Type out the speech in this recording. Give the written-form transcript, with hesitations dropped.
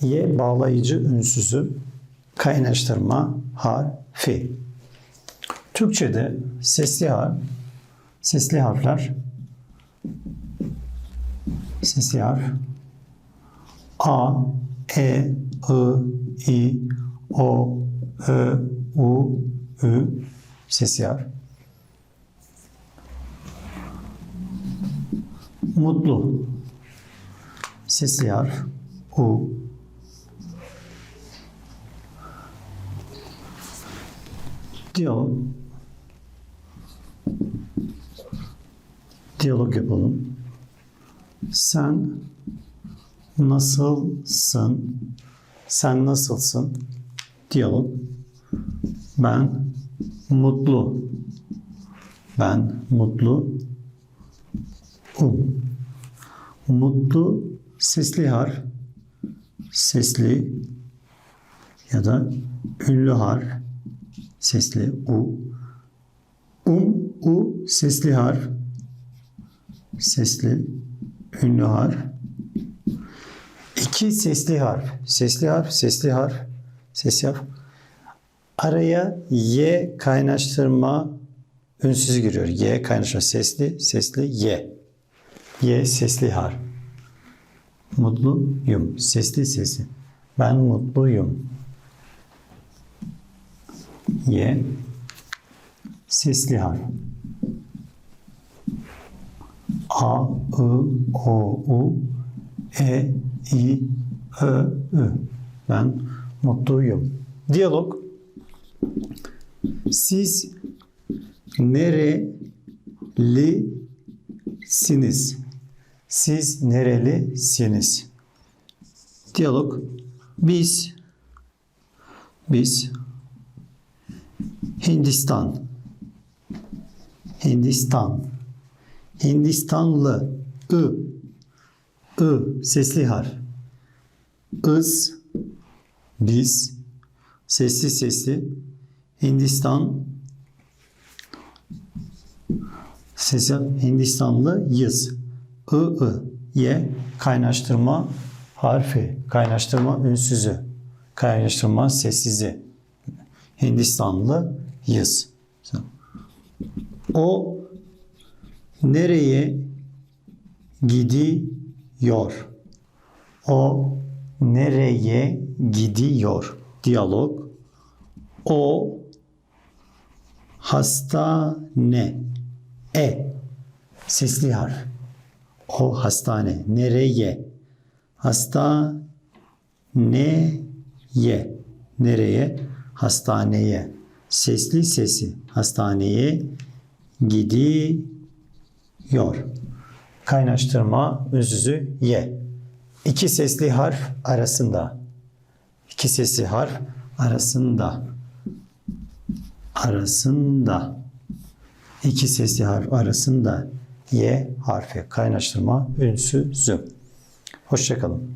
Y bağlayıcı ünsüzü, kaynaştırma harfi. Türkçe'de sesli harfler, sesli harf A, E, I, I, O, Ö, U, Ü sesli harf. Mutlu sesli harf U. Diyalog yapalım. Sen nasılsın? Sen nasılsın? Diyalog. Ben mutlu. Ben mutlu. Mutlu sesli harf. Sesli ya da ünlü harf. Sesli U. U sesli harf. Sesli ünlü harf. İki sesli harf. Sesli harf, sesli harf, sesli harf. Araya Y kaynaştırma ünsüzü giriyor. Y kaynaştırma sesli, sesli Y. Y sesli harf. Mutluyum. Sesli sesli. Ben mutluyum. Y sesli harf. A, I, O, U, E, I, Ö, Ü. Ben mutluyum. Diyalog. Siz nerelisiniz? Siz nerelisiniz? Diyalog. Biz Hindistan. Hindistanlı. I sesli harf. Biz sesli Hindistan sesli Hindistanlıyız. Y kaynaştırma harfi, kaynaştırma ünsüzü, kaynaştırma sessizi. Hindistanlıyız. O nereye gidiyor? O nereye gidiyor? Diyalog. O hastane. Sesli harf. O hastane. Nereye? Hastaneye. Nereye? Hastaneye. Sesli sesi. Hastaneye gidiyor. Kaynaştırma ünsüzü Y. İki sesli harf arasında. İki sesli harf arasında. İki sesli harf arasında Y harfi. Kaynaştırma ünsüzü. Hoşça kalın.